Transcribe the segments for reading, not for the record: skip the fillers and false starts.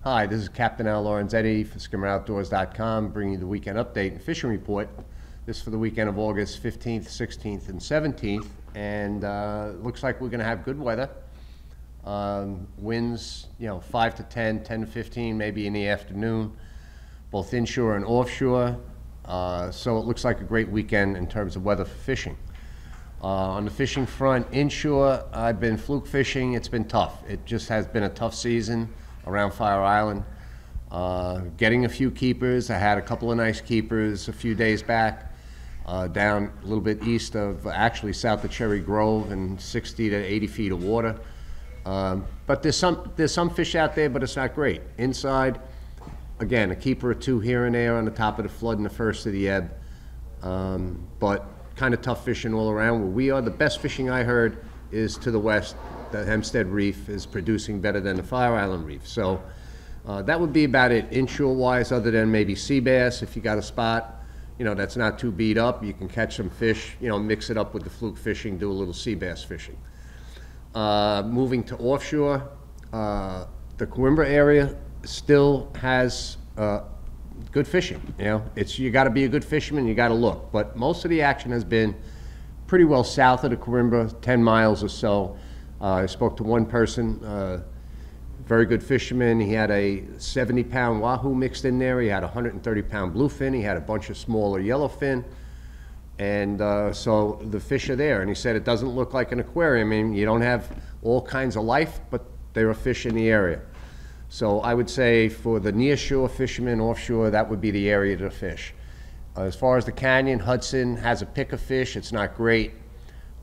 Hi, this is Captain Al Lorenzetti for skimmeroutdoors.com, bringing you the weekend update and fishing report. This is for the weekend of August 15th, 16th, and 17th, and looks like we're going to have good weather. Winds, 5 to 10, 10 to 15, maybe in the afternoon, both inshore and offshore. So it looks like a great weekend in terms of weather for fishing. On the fishing front, inshore, I've been fluke fishing. It's been tough. It just has been a tough season around Fire Island. Getting a few keepers. I had a couple of nice keepers a few days back, down a little bit east of, actually south of Cherry Grove, and 60 to 80 feet of water. But there's some fish out there, but it's not great. Inside, again, a keeper or two here and there on the top of the flood and the first of the ebb. But kind of tough fishing all around. Where we are, the best fishing I heard is to the west. The Hempstead Reef is producing better than the Fire Island Reef. So that would be about it inshore-wise, other than maybe sea bass. If you got a spot, that's not too beat up, you can catch some fish, mix it up with the fluke fishing, do a little sea bass fishing. Moving to offshore, the Coimbra area still has good fishing. You got to be a good fisherman, you got to look. But most of the action has been pretty well south of the Coimbra, 10 miles or so. I spoke to one person, very good fisherman. He had a 70-pound wahoo mixed in there. He had a 130-pound bluefin. He had a bunch of smaller yellowfin. And so the fish are there. And he said it doesn't look like an aquarium. I mean, you don't have all kinds of life, but there are fish in the area. So I would say for the near-shore fishermen, offshore, that would be the area to fish. As far as the canyon, Hudson has a pick of fish. It's not great.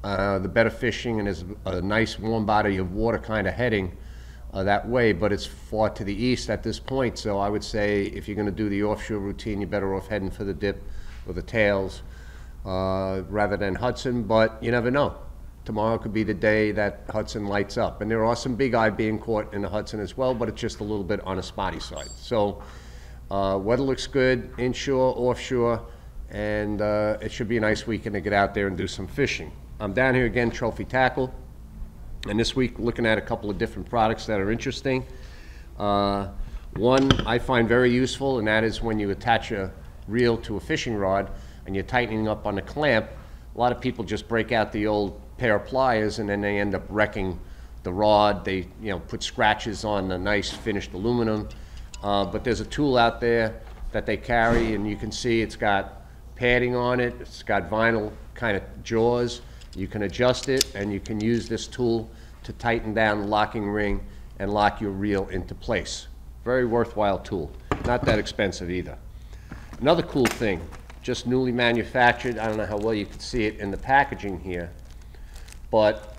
The better fishing, and there's a nice warm body of water kind of heading that way, but it's far to the east at this point. So I would say if you're going to do the offshore routine, you're better off heading for the dip or the tails rather than Hudson, but you never know. Tomorrow could be the day that Hudson lights up. And there are some big eye being caught in the Hudson as well, but it's just a little bit on a spotty side. So weather looks good, inshore, offshore, and it should be a nice weekend to get out there and do some fishing. I'm down here again, Trophy Tackle, and this week looking at a couple of different products that are interesting. One I find very useful, and that is when you attach a reel to a fishing rod and you're tightening up on the clamp. A lot of people just break out the old pair of pliers and then they end up wrecking the rod. They put scratches on the nice finished aluminum. But there's a tool out there that they carry, and you can see it's got padding on it. It's got vinyl kind of jaws. You can adjust it, and you can use this tool to tighten down the locking ring and lock your reel into place. Very worthwhile tool. Not that expensive either. Another cool thing, just newly manufactured. I don't know how well you can see it in the packaging here, but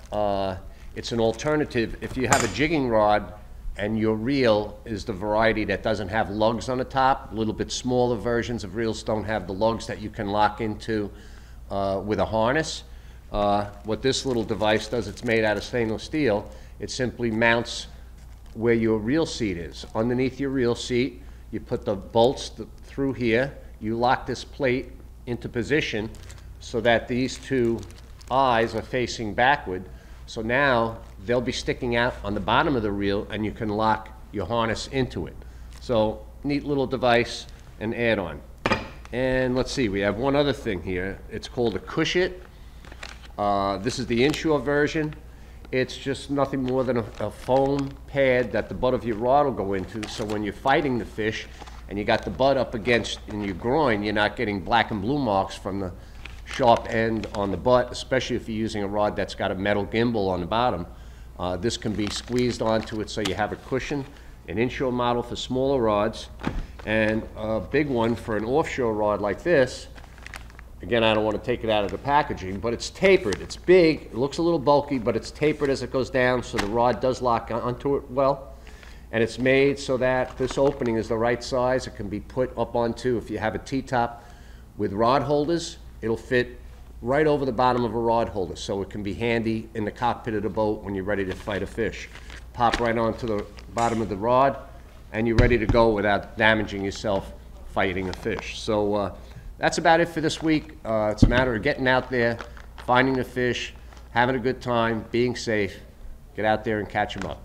it's an alternative. If you have a jigging rod and your reel is the variety that doesn't have lugs on the top, a little bit smaller versions of reels don't have the lugs that you can lock into with a harness. What this little device does, it's made out of stainless steel. It simply mounts where your reel seat is. Underneath your reel seat, you put the bolts through here. You lock this plate into position so that these two eyes are facing backward. So now they'll be sticking out on the bottom of the reel, and you can lock your harness into it. So neat little device and add-on. And let's see, we have one other thing here. It's called a Cushit. This is the inshore version. It's just nothing more than a foam pad that the butt of your rod will go into, so when you're fighting the fish and you got the butt up against in your groin, you're not getting black and blue marks from the sharp end on the butt, especially if you're using a rod that's got a metal gimbal on the bottom. This can be squeezed onto it so you have a cushion, an inshore model for smaller rods, and a big one for an offshore rod like this. Again, I don't want to take it out of the packaging, but it's tapered. It's big, it looks a little bulky, but it's tapered as it goes down, so the rod does lock onto it well. And it's made so that this opening is the right size. It can be put up onto, if you have a T-top with rod holders, it'll fit right over the bottom of a rod holder, so it can be handy in the cockpit of the boat when you're ready to fight a fish. Pop right onto the bottom of the rod, and you're ready to go without damaging yourself fighting a fish. So that's about it for this week. It's a matter of getting out there, finding the fish, having a good time, being safe. Get out there and catch them up.